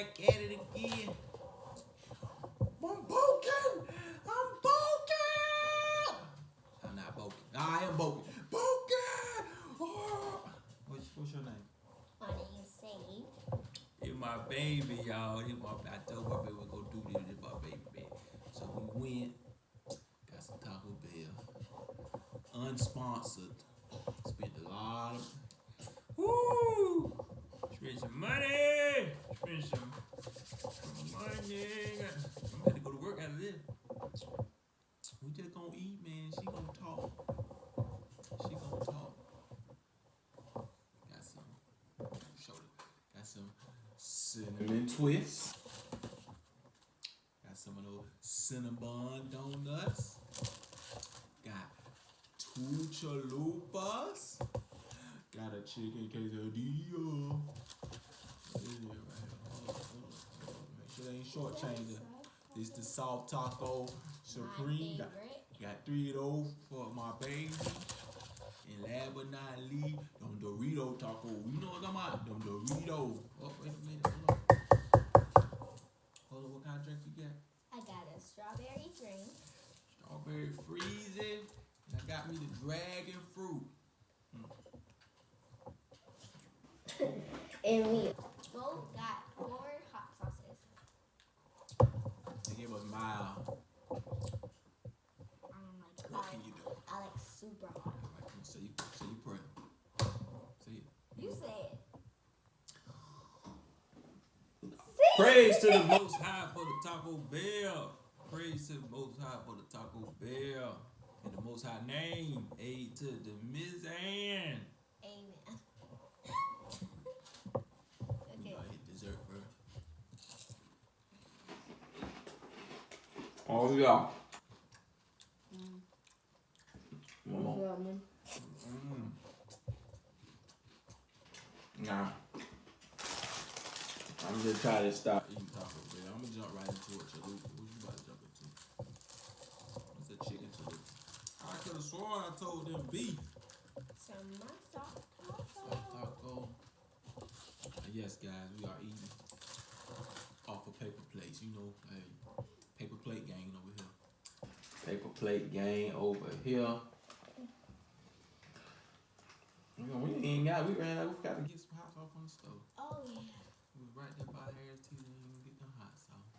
back at it again. I'm broken! I'm broken! I'm not broken. Nah, I am broken. Broken! Oh. What's your name? My name's Sage. It's my baby, y'all. I told my baby we're gonna do this. It's my baby, man. So we went, got some Taco Bell, unsponsored. Spent a lot of, woo! Spent some money. Spent some money. I'm about to go to work after this. We just gonna eat, man. She gonna talk. She gonna talk. Got some. Show it. Got some cinnamon twists. Got some of those Cinnabon donuts. Got two chalupas. Got a chicken quesadilla. Yeah, right. Make sure they ain't shortchanging. This the soft taco supreme. Got 3 of those for my baby. And last but not least, them Dorito taco. You know what I'm about? Them Doritos. Oh, wait a minute. Hold on. Hold on. What kind of drink you got? I got a strawberry drink. Strawberry freezing. And I got me the dragon fruit. And we both got 4 hot sauces. They gave us mild. What can you do? I like super hot. All right, come on, say you pray. Say it. You said. Praise to the Most High for the Taco Bell. Praise to the Most High for the Taco Bell. In the Most High name, aid to the Miss Ann. Amen. You Okay. gotta hit dessert, bro. Oh yeah. Nah. I'm just trying to stop. Eating Taco Bell. I'm gonna jump right into it, Chalupa. What you about to jump into? It's a chicken chalupa. I could have sworn I told them beef. Some soft Soft taco. taco. Yes, guys, we are eating off of paper plates. You know, hey, paper plate gang over here. Paper plate gang over here. You know, we ain't got. We ran out. We got to Get some hot sauce on the stove. Oh yeah. We was right there by Harris Teeter and even get no hot sauce.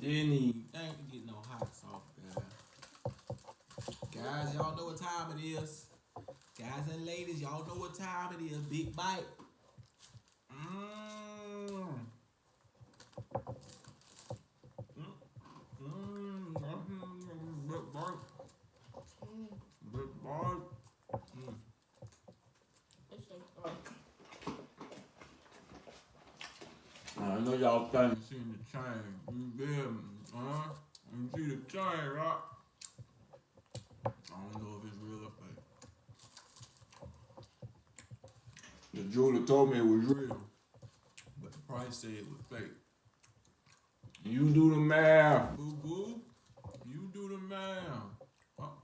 Didn't even think to get no hot sauce, guys. Guys, y'all know what time it is. Guys and ladies, y'all know what time it is. Big bite. Mmm. Big bite. Big bite. It's like I know y'all think. You seen the chain. You feel me? Huh? You see the chain, right? I don't know if it's real or fake. The jeweler told me it was real, but the price said it was fake. You do the math. Boo boo, you do the math. Huh?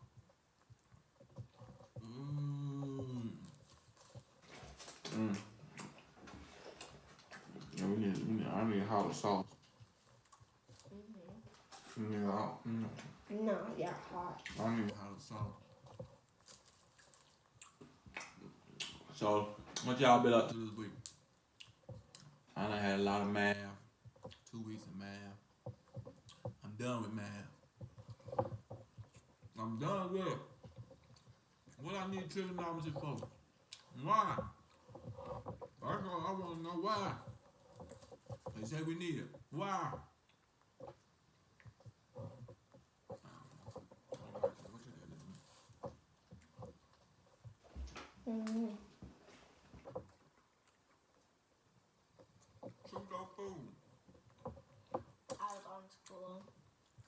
Yeah, I need hot sauce. Yeah, no, yeah, hot. I need. Hot sauce. So, what y'all been up to? This week, I done had a lot of math. 2 weeks of math. I'm done with math. I'm done with it. What I need trigonometry for? Why? I want to know why. They say we need it. Why? Truco food. I was on school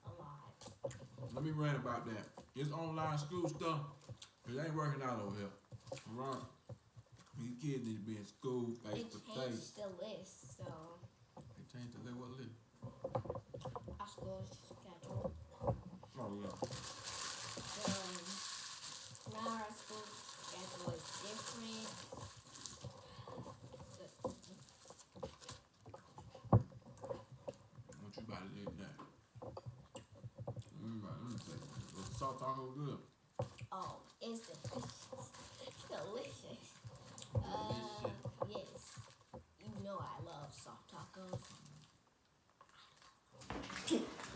a lot. Let me rant about that. This online school stuff, it ain't working out over here. Alright? These kids need to be in school They face to face. changed the list, so They changed the what list? our school schedule. Oh yeah. Now our school schedule is different. Was the soft taco good? Oh, it's delicious. It's delicious. Yes. You know I love soft tacos.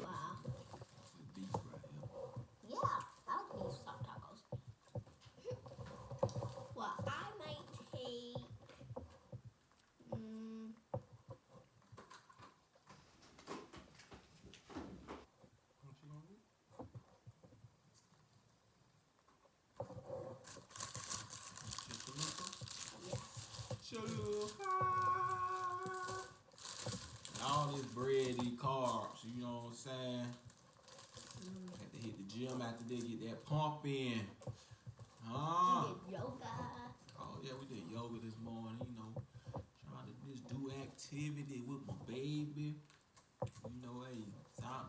Wow. This beef right here. Yeah, I like beef soft tacos. Well, I might take. What you gonna do? Chicharito? Yeah. Chalupa. And all this bread, these carbs, you know what I'm saying? Had to hit the gym after they get that pump in. Huh? We did yoga. Oh yeah, we did yoga this morning, you know. Trying to just do activity with my baby. You know, hey,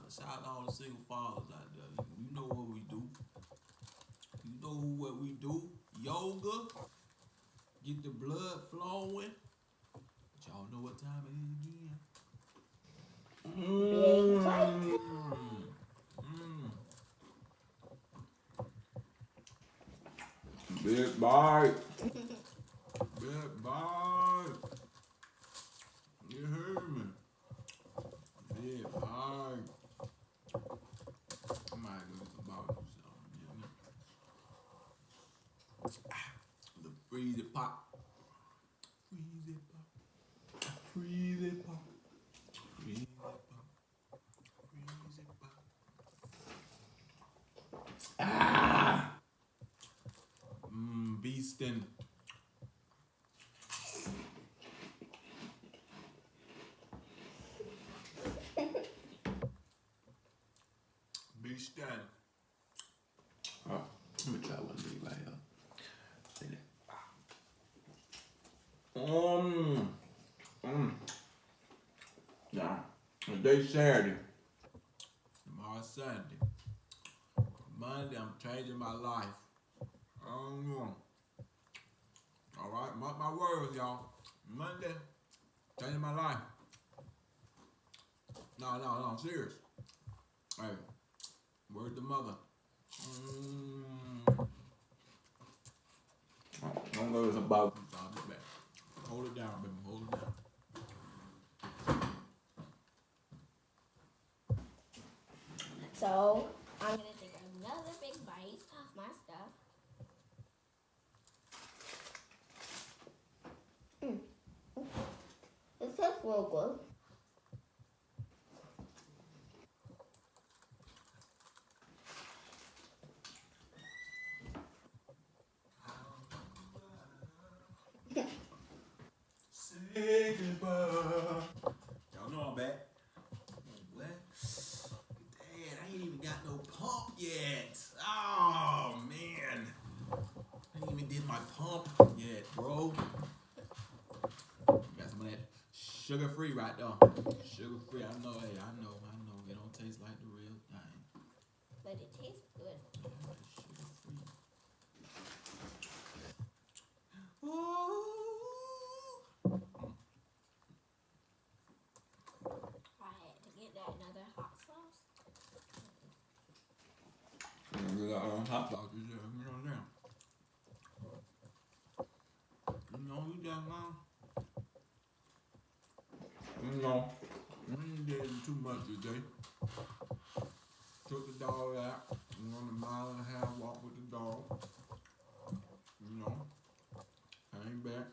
shout out all the single fathers out there. You know what we do. You know what we do. Yoga. Get the blood flowing. But y'all know what time it is again. Big bite. Big bite. Big bite. You heard me. Big bite. I might go get some barbecue sauce. You know what I mean? The freeze it pop. Freeze it pop. Freeze it pop. Freeze it pop. Freeze it pop. Beastin'. Beastin'. Oh, let me try one of these right here. Yeah. Today Saturday. Tomorrow Sunday. Monday, I'm changing my life. I don't know. Alright, mark my words, y'all. Monday, changing my life. No, I'm serious. Hey, word to mother. I don't know what it's about. I'll be back. Hold it down, baby. Hold it down. So, I'm gonna take another big bite of my stuff. It tastes real good. Say goodbye. Y'all know I'm back. What? Dad, I ain't even got no pump yet. Oh, man. I ain't even did my pump yet, bro. Got some of that sugar-free right there. Sugar-free, I know. Hey, I know. It don't taste like the real thing. But it tastes good. Yeah, it's sugar-free. Ooh. I had to get that another hot sauce. You got hot dog. You know what I'm saying? You know you done now. You know. We ain't did too much today. Took the dog out. Went on a mile and a half walk with the dog. You know. Came back.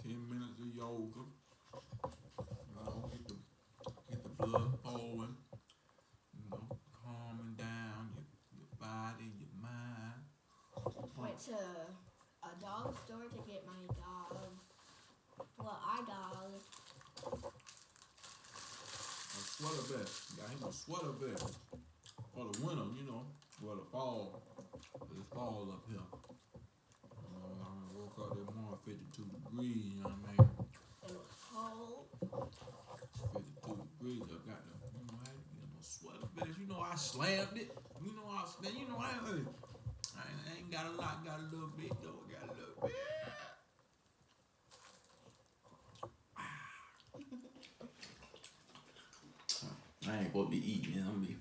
10 minutes of yoga. You know, get the blood flowing. You know, calming down your body, your mind. Went to a dog store to get my dog. Well, our dog. A sweater vest. Got him a sweater vest. For the winter, you know. Well, the fall. It's fall up here. You know, I woke up this morning 52 degrees, you know what I mean? It was cold. 52 degrees. I got the, you know, I had to get my sweater vest. You know, I slammed it. You know, I ain't got a lot, got a little bit though. Got a little bit. I ain't supposed to be eating this. I'm be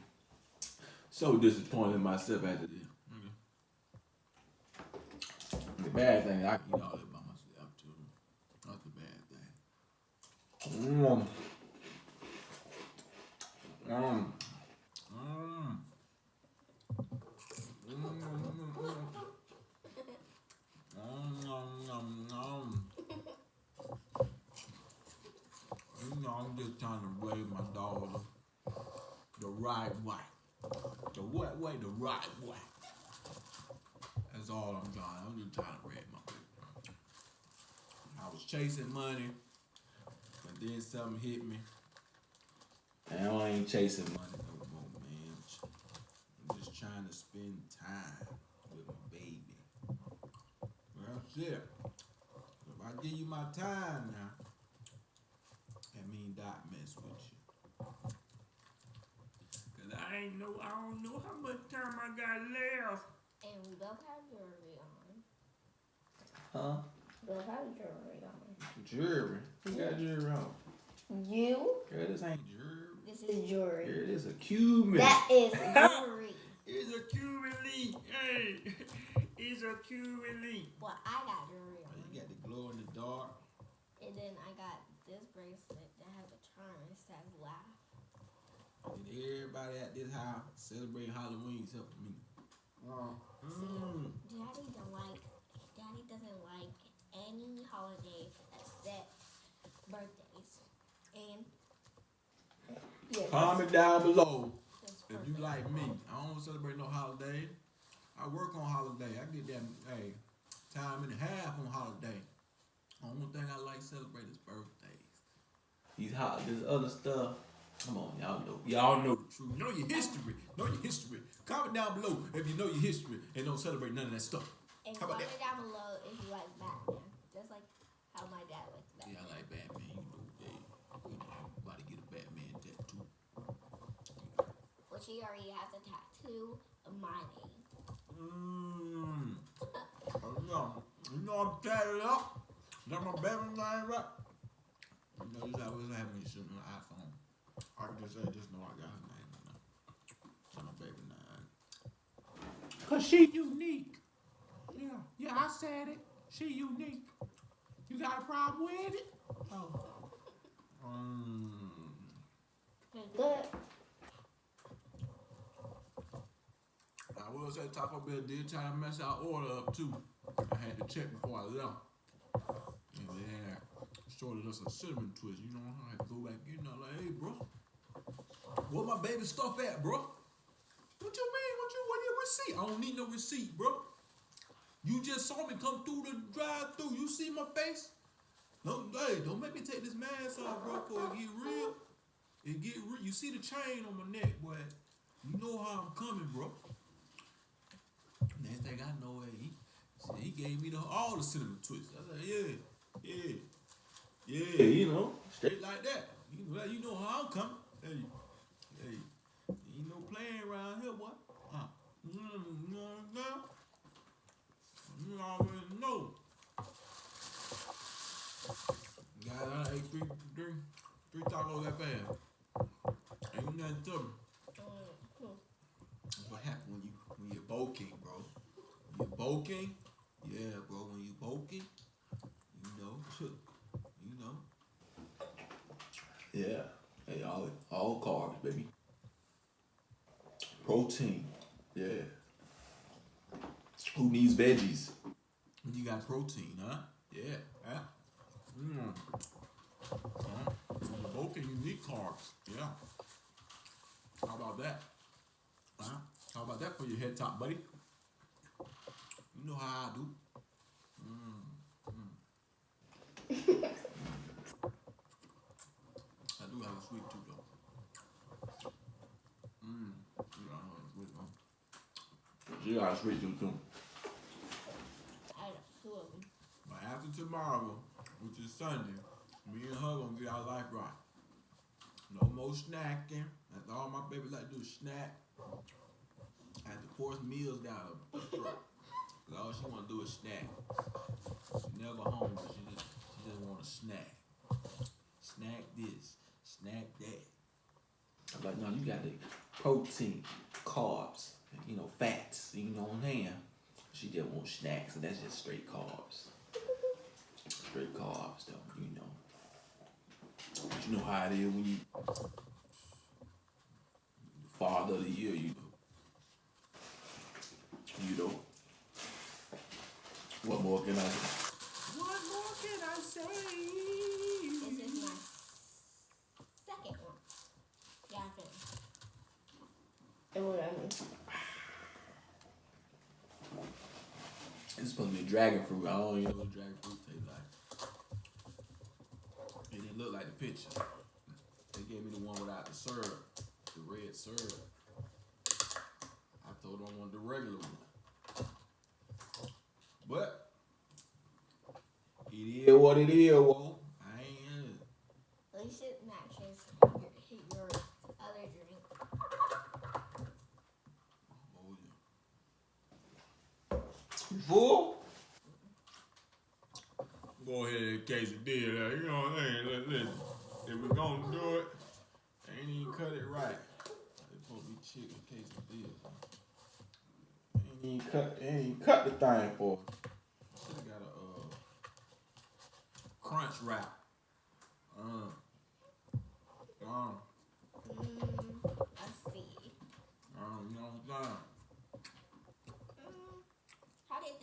So disappointed in myself after this. The bad thing, I can Eat all that by myself too. Not the bad thing. Mm. Mm. Mm. You know, I'm just trying to raise my daughter the right way. The what way? The right way. That's all I'm trying. I'm just trying to raise my baby. I was chasing money, but then something hit me. And I ain't chasing money. No more, man. I'm just trying to spend time with my baby. That's it. If I give you my time now, that means Doc mess with you. Cause I don't know how much time I got left. And we both have jewelry on. Huh? Both have jewelry on. Jewelry. Who got jewelry on? You? Girl, this ain't jewelry. This is jewelry. Girl, this a Cuban. That is jewelry. It's a Cuban link. Hey, it's a Cuban link. Well, I got jewelry on. You got the glow in the dark. And then I got this bracelet that has a charm. It says laugh. And everybody at this house celebrating Halloween except for me. See, Daddy doesn't like any holiday except birthdays. And yeah, Comment down below that's if you like me. I don't celebrate no holiday. I work on holiday. I get that time and a half on holiday. Only thing I like celebrate is birthdays. These hot, this other stuff. Come on, y'all know. Y'all know the truth. Know your history. Know your history. Comment down below if you know your history and don't celebrate none of that stuff. And How about comment down below if you like Batman. Just like how my dad likes Batman. Yeah, I like Batman. You know, I'm about to get a Batman tattoo. Which he already has a tattoo of my name. You know I'm tatted up. Got my Batman name right. You know, this is how it's happening when you shoot on an iPhone. I can just say, just know I got her name on there. So my baby name. Cause she unique. Yeah, I said it. She unique. You got a problem with it? Oh. Good. I will say Taco Bell did try to mess our order up too. I had to check before I left. And then shorted us a cinnamon twist. You know, I had to go back in there like, hey, bro, where my baby stuff at, bro? What you mean? What your receipt? I don't need no receipt, bro. You just saw me come through the drive-thru. You see my face? No, hey, don't make me take this mask off, bro, before it get real. It get real. You see the chain on my neck, boy. You know how I'm coming, bro. Next thing I know, he gave me all the cinnamon twists. I said, yeah, you know. straight like that. You know how I'm coming. Hey, ain't no playing around here, boy. You already know. Guys, I ate three tacos that fast. Ain't nothing to me. That's what happens when you're bulking, bro. When you're bulking, yeah, bro. When you're bulking, you know. Yeah. Hey, all carbs, baby. Protein. Yeah. Who needs veggies? When you got protein, huh? Yeah. When you're bulking, you need carbs. Yeah. How about that? Huh? How about that for your head top, buddy? You know how I do. I do have a sweet tooth, though. Yeah, I have a sweet one. You got a sweet tooth too. I got two of them. But after tomorrow, which is Sunday, me and her gonna get our life right. No more snacking. That's all my baby like to do is snack. I have to force meals down her throat. Cause all she wanna do is snack. She never hungry. She just wanna snack. Snack this, snack that. I'm like, no, you got the protein, carbs, hand. She just wants snacks, and that's just straight carbs. Straight carbs, though, you know. But you know how it is when you father of the year, you know. You know. What more can I say? What more can I say? This is my second one. Yeah, I finished. And what I mean. It's supposed to be dragon fruit. I don't even know What dragon fruit tastes like. It didn't look like the picture. They gave me the one without the syrup, the red syrup. I told them I wanted the regular one. But it is what it is, whoa. I ain't. At least it matches your other drink. Oh yeah. You full? Go ahead and quesadilla, you know what I'm saying? Listen, if we're gonna do it, ain't even cut it right. It's supposed to be chicken quesadilla. Ain't even cut the thing for. Should've got a crunch wrap. Let's see. You know what I'm saying? How did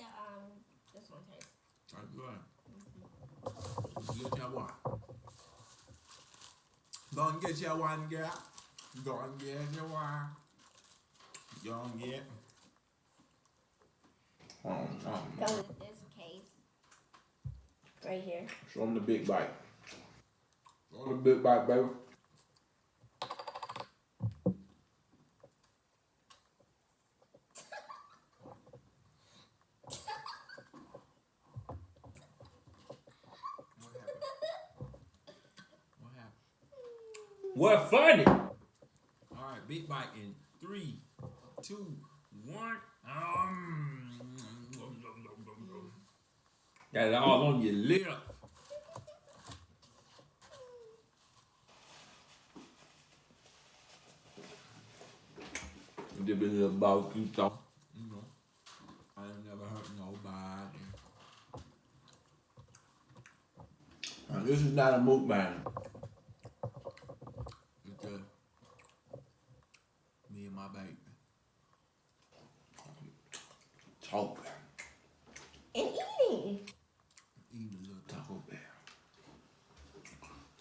this one taste? That's good. Get your one. Go and get your one, girl. Go and get your one. Go and get. Go with this case. Right here. Show them the big bite. Show them the big bite, baby. What happened? What funny? Alright, big bite in 3, 2, 1. Got it all on your lip. Dip it in the barbecue sauce. You know, I ain't never hurt nobody. Now, this is not a mukbang. It's just me and my baby. Talk. And eating. Eating a little Taco Bell.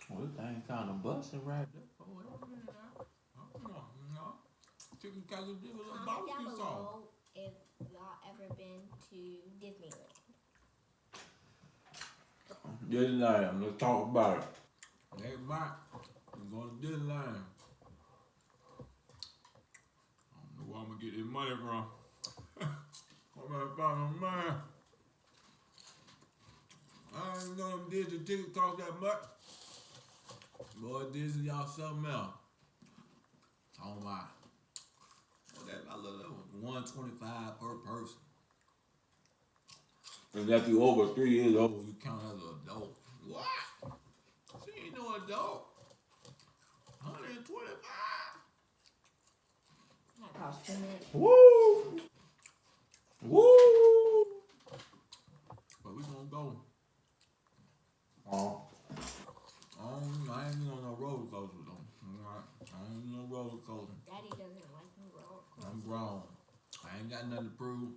Well, this thing kind of busting right there. Oh, wait a minute now. Come on, you know. Chicken quesadilla with Comment down barbecue sauce. below if y'all ever been to Disneyland. Disneyland, let's talk about it. Everybody, we're going to Disneyland. I don't know where I'm going to get this money from. I'm going to find a man. I didn't know them Disney tickets cost that much. Boy, Disney, y'all something else. Oh my. Well, that my little $125 per person. And after you over 3 years old, Oh, you count as an adult. What? She ain't no adult. 125. That cost too much. woo! Woo! But we gonna go. Oh, I ain't on no roller coaster though. I ain't no roller coaster. Daddy doesn't like me roll. I'm grown. I ain't got nothing to prove.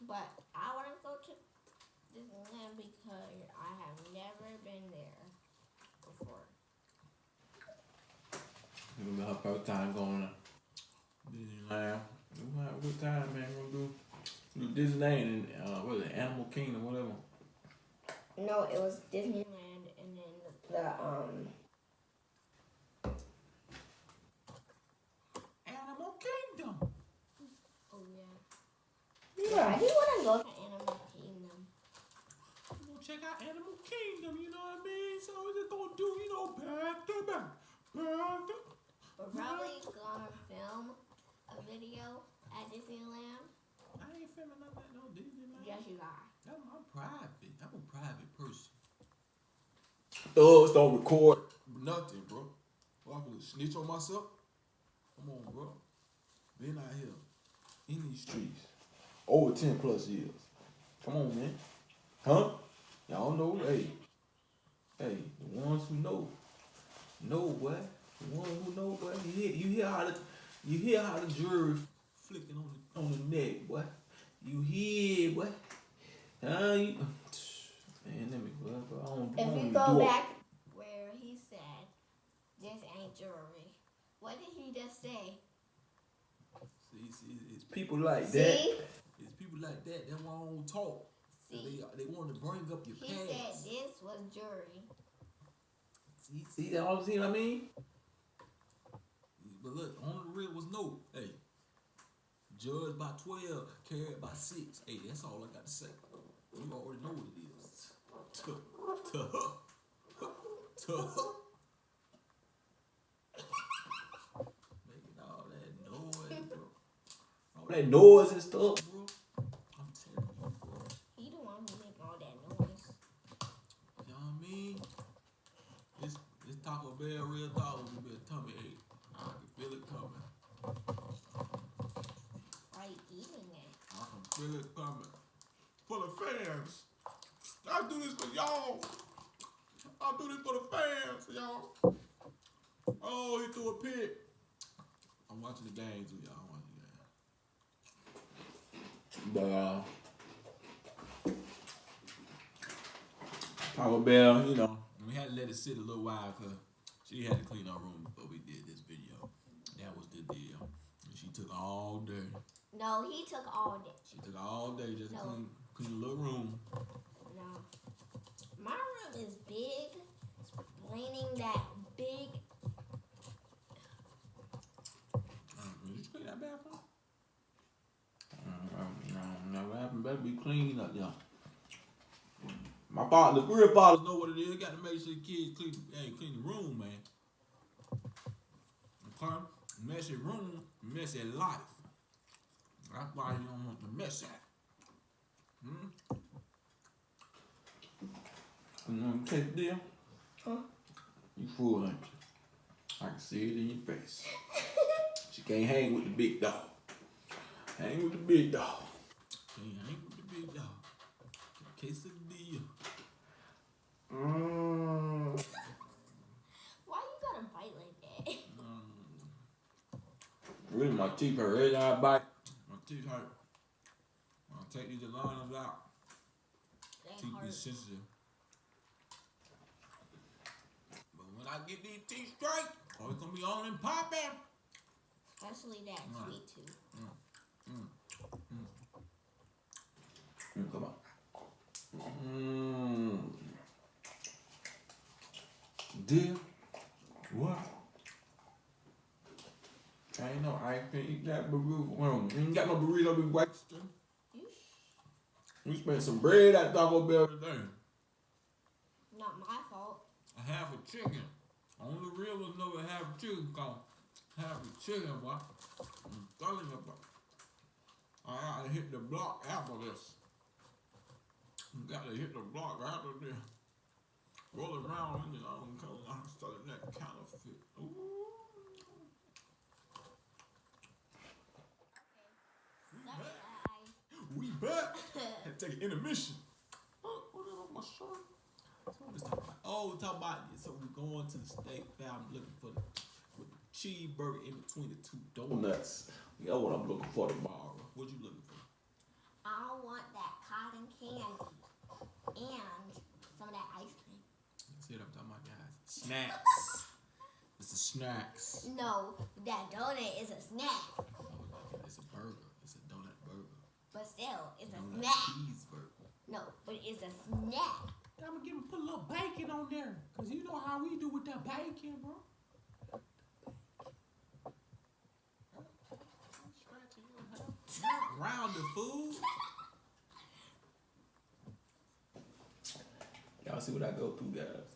But I want to go to Disneyland because I have never been there before. this will be her first time going to Disneyland. We're gonna have a good time, man. We're gonna do Disneyland and what is it, Animal Kingdom, whatever. No, it was Disneyland and then the Animal Kingdom. oh yeah. Yeah, I do want to go to Animal Kingdom. We gonna check out Animal Kingdom. You know what I mean? So we're just gonna do, back to back. We're probably gonna film a video at Disneyland. I ain't filming nothing at no Disneyland. Yes, you are. I'm private. I'm a private person. Thugs don't record. Nothing, bro. Well, I'm gonna snitch on myself. Come on, bro. Been out here. in these streets. Over 10 plus years. Come on, man. Huh? Y'all know, hey, the ones who know what. The ones who know what. You hear how the jury flicking on the neck, boy. You hear, boy. Huh? Man, let me go. I don't If you do go it. back where he said, this ain't jewelry, what did he just say? See, it's People like that. See? it's people like that that won't talk. See? They want to bring up your He said past. this was jewelry. See that? All see what I mean? But look, on the real was no. Hey, judged by 12, carried by 6. Hey, that's all I got to say. You already know what it is. Making all that noise, bro. All that noise and stuff. Bro, I'm telling you, bro. He the one who make all that noise. You know what I mean? This Taco Bell real dog will be a tummy ache. I can feel it coming. Why you eating it? I can feel it coming. For the fans. I do this for y'all. I do this for the fans, y'all. Oh, he threw a pick. I'm watching the games with y'all. I'm watching the games. But Taco Bell, you know. We had to let it sit a little while because she had to clean our room before we did this video. That was the deal. And she took all day. No, he took all day. She took all day just to No. clean the little room. No. My room is big. Explaining that big. Did you clean that bathroom? No, what happened? Better be clean up there. My father, the real father. Know what it is. Got to make sure the kids clean the room, man. Okay? Messy room, messy life. That's why you don't want to mess that. You know what I'm deal? Huh? You fool, ain't you? I can see it in your face. She can't hang with the big dog. Hang with the big dog. Can't hang with the big dog. Quesadilla. Why you gotta bite like that? Really, my teeth hurt every time I bite. My teeth hurt. I'll take these alarms out. That Teeth be hurt. sensitive. But when I get these teeth straight, oh, it's gonna be on and popping. Especially that sweet tooth. Come on. Deal. What? I ain't know I can't eat that burrito. Well, you ain't got no burrito be wasted. We spent some bread at Taco Bell today. Not my fault. A half a chicken. Only real ones know what half a chicken cost. Half a chicken, boy. I'm telling you, boy. I gotta hit the block after this. You gotta hit the block after this. Roll around in your own color. I'm starting that counterfeit. Ooh. We back. Had to take an intermission. Oh, what is on my shirt? So what we talking about? Oh, we talking about it. So we're going to the steak fair. I'm looking for the cheeseburger in between the two donuts. Nuts. You know what I'm looking for tomorrow. What you looking for? I want that cotton candy and some of that ice cream. See what I'm talking about, guys? Snacks. It's a snacks. No, that donut is a snack. Oh, it's a burger. It's a donut burger. But still, it's a Donut snack. cheeseburger. No, but it's a snack. I'm gonna put a little bacon on there. Cause you know how we do with that bacon, bro. Around the food. Y'all see what I go through, guys?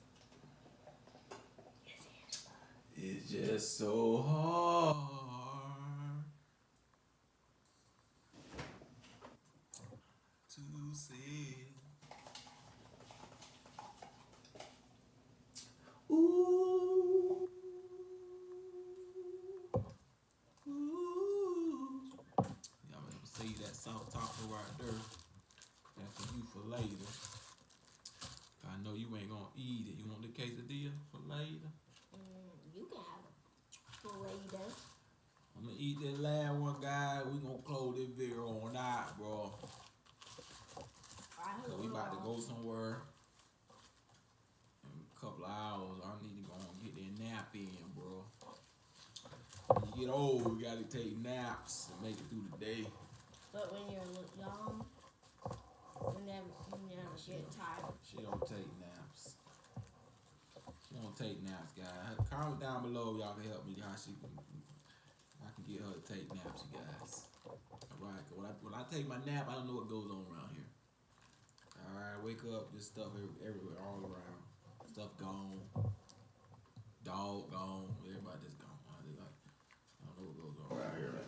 It's just so hard To say. Ooh. Y'all little taco right there. That's for you for later. I know you ain't gonna eat it. You want the quesadilla for later? You can have it for later. I'm gonna eat that last one, guys. We gonna close this video on out, bro. Cause we about to go somewhere in a couple of hours. I need to go and get that nap in, bro. When you get old, you gotta take naps and make it through the day. But when you're young, you never get tired. She don't take naps. She don't take naps, guys. Comment down below, y'all can help me how she can. I can get her to take naps, you guys. Alright, when I take my nap, I don't know what goes on around here. Alright, wake up, there's stuff everywhere, all around. Stuff gone. Dog gone. Everybody just gone. I don't know what goes on around here.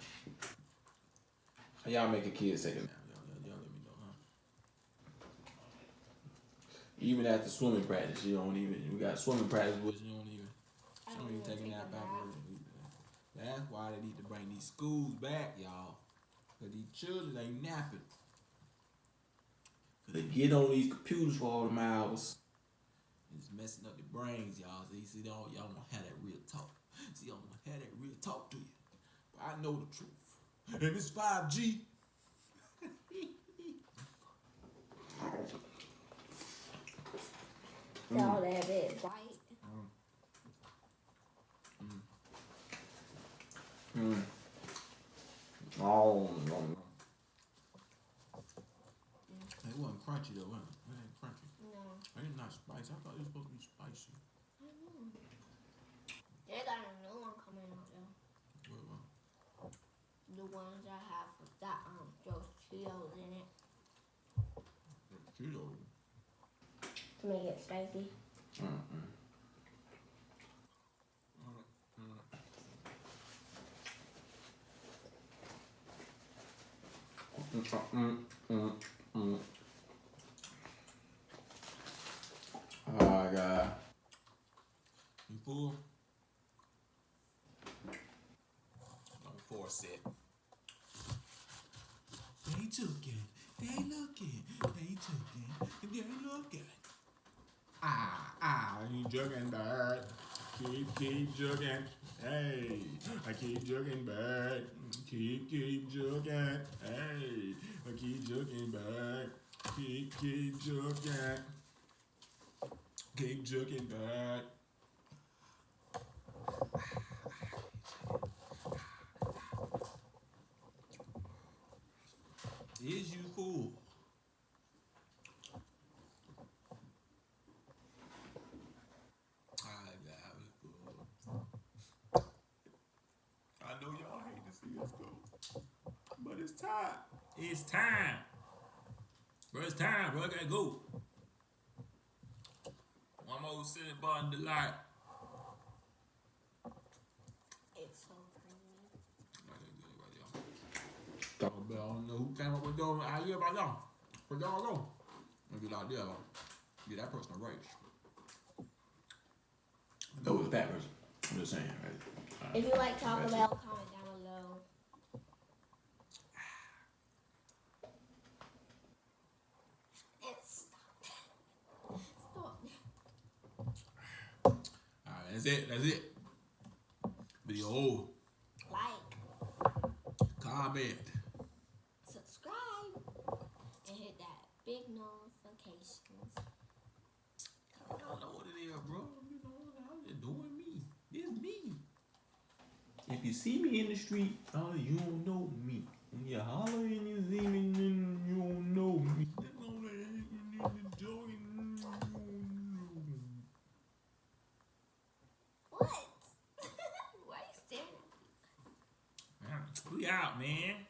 How y'all making kids take a nap? Y'all let me know, huh? Even after swimming practice, we got swimming practice, but She don't even take a nap after. That's why they need to bring these schools back, y'all. Cause these children ain't napping. they get on these computers for all them hours. It's messing up the brains, y'all. See, y'all don't have that real talk. See, y'all don't have that real talk to you. But I know the truth. And it's 5G. It's all that bit white. Oh, no. It wasn't crunchy though, was it? It ain't crunchy. No. It's not spicy. I thought it was supposed to be spicy. I know. They got a new one coming out though. What? The ones I have that those Cheetos in it Cheeto. to make it spicy. Oh, God. You full? Don't force it. They took it. They looking. They took it. They looking. You jugging bird. Keep jugging. Hey, I keep jugging bird. Keep jugging. Hey, I keep jugging bird. Keep jugging. Keep jugging bird. Is you full? I know y'all hate to see us go, but it's time. It's time. Bro, it's time, bro. I gotta go. One more Cinnabon Delight. It's so creamy. I don't know who came up with those ideas about y'all. But y'all go. And get out there. Get that person a race. That was that person. I'm just saying, right? If you like Taco Bell, comment down below. Stop. Alright, that's it. Video over. Like, Comment. subscribe, and hit that big notifications. I don't know what it is, bro. You know, I'm just doing me. It's me. If you see me in the street, you don't know me. When you holler and you see me, then you don't know me. What? Why are you staring at me? We out, man.